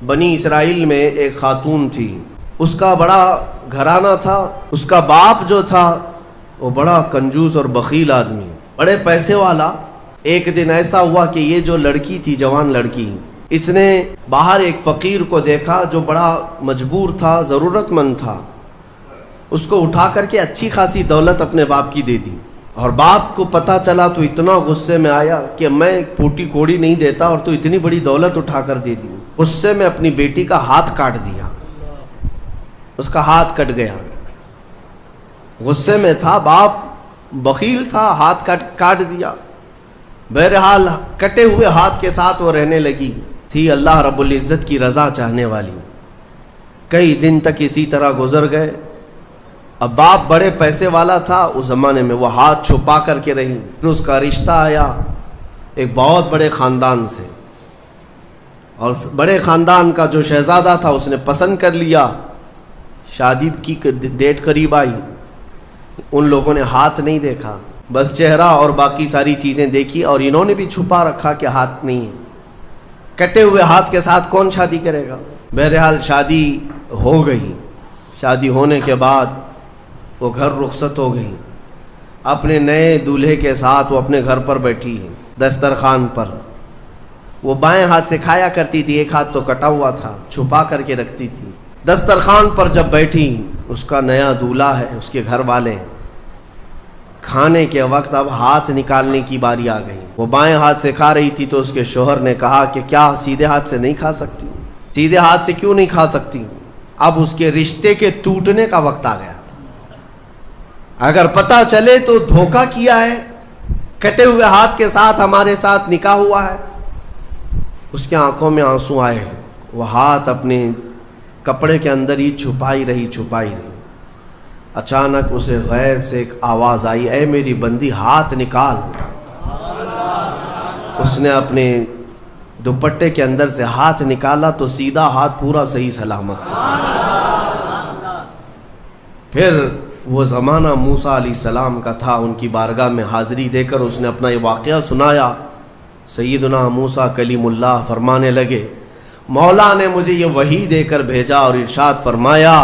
بنی اسرائیل میں ایک خاتون تھی، اس کا بڑا گھرانہ تھا، اس کا باپ جو تھا وہ بڑا کنجوس اور بخیل آدمی، بڑے پیسے والا۔ ایک دن ایسا ہوا کہ یہ جو لڑکی تھی، جوان لڑکی، اس نے باہر ایک فقیر کو دیکھا جو بڑا مجبور تھا، ضرورت مند تھا، اس کو اٹھا کر کے اچھی خاصی دولت اپنے باپ کی دے دی، اور باپ کو پتہ چلا تو اتنا غصے میں آیا کہ میں پھوٹی کوڑی نہیں دیتا اور تو اتنی بڑی دولت اٹھا کر دے دی۔ غصے میں اپنی بیٹی کا ہاتھ کاٹ دیا، اس کا ہاتھ کٹ گیا۔ غصے میں تھا، باپ بخیل تھا، ہاتھ کاٹ دیا۔ بہرحال کٹے ہوئے ہاتھ کے ساتھ وہ رہنے لگی تھی، اللہ رب العزت کی رضا چاہنے والی۔ کئی دن تک اسی طرح گزر گئے۔ اب باپ بڑے پیسے والا تھا، اس زمانے میں وہ ہاتھ چھپا کر کے رہی۔ پھر اس کا رشتہ آیا ایک بہت بڑے خاندان سے، اور بڑے خاندان کا جو شہزادہ تھا اس نے پسند کر لیا۔ شادی کی ڈیٹ قریب آئی، ان لوگوں نے ہاتھ نہیں دیکھا، بس چہرہ اور باقی ساری چیزیں دیکھی، اور انہوں نے بھی چھپا رکھا کہ ہاتھ نہیں ہے۔ کٹے ہوئے ہاتھ کے ساتھ کون شادی کرے گا؟ بہرحال شادی ہو گئی۔ شادی ہونے کے بعد وہ گھر رخصت ہو گئی، اپنے نئے دولہے کے ساتھ وہ اپنے گھر پر بیٹھی ہے دسترخوان پر۔ وہ بائیں ہاتھ سے کھایا کرتی تھی، ایک ہاتھ تو کٹا ہوا تھا، چھپا کر کے رکھتی تھی۔ دسترخوان پر جب بیٹھی، اس کا نیا دولہا ہے، اس کے گھر والے، کھانے کے وقت اب ہاتھ نکالنے کی باری آ گئی۔ وہ بائیں ہاتھ سے کھا رہی تھی تو اس کے شوہر نے کہا کہ کیا سیدھے ہاتھ سے نہیں کھا سکتی؟ سیدھے ہاتھ سے کیوں نہیں کھا سکتی؟ اب اس کے رشتے کے ٹوٹنے کا وقت آ گیا تھا۔ اگر پتہ چلے تو دھوکہ کیا ہے، کٹے ہوئے ہاتھ کے ساتھ ہمارے ساتھ نکاح ہوا ہے۔ اس کے آنکھوں میں آنسو آئے، وہ ہاتھ اپنے کپڑے کے اندر ہی چھپائی رہی۔ اچانک اسے غیب سے ایک آواز آئی، اے میری بندی ہاتھ نکال۔ اس نے اپنے دوپٹے کے اندر سے ہاتھ نکالا تو سیدھا ہاتھ پورا صحیح سلامت تھا۔ پھر وہ زمانہ موسیٰ علیہ السلام کا تھا، ان کی بارگاہ میں حاضری دے کر اس نے اپنا یہ واقعہ سنایا۔ سیدنا موسیٰ کلیم اللہ فرمانے لگے، مولا نے مجھے یہ وحی دے کر بھیجا اور ارشاد فرمایا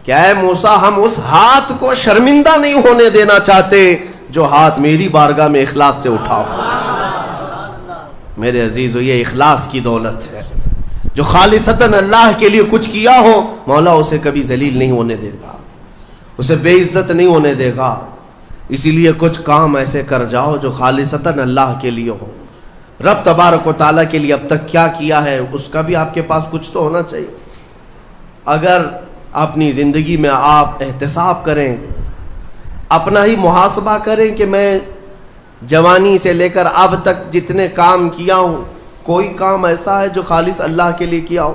کہ اے موسیٰ، ہم اس ہاتھ کو شرمندہ نہیں ہونے دینا چاہتے جو ہاتھ میری بارگاہ میں اخلاص سے اٹھاؤ۔ میرے عزیزو، یہ اخلاص کی دولت ہے۔ جو خالصتاً اللہ کے لیے کچھ کیا ہو، مولا اسے کبھی ذلیل نہیں ہونے دے گا، اسے بے عزت نہیں ہونے دے گا۔ اسی لیے کچھ کام ایسے کر جاؤ جو خالصتاً اللہ کے لیے ہو۔ رب تبارک و تعالیٰ کے لیے اب تک کیا کیا ہے، اس کا بھی آپ کے پاس کچھ تو ہونا چاہیے۔ اگر اپنی زندگی میں آپ احتساب کریں، اپنا ہی محاسبہ کریں کہ میں جوانی سے لے کر اب تک جتنے کام کیا ہوں، کوئی کام ایسا ہے جو خالص اللہ کے لیے کیا ہو؟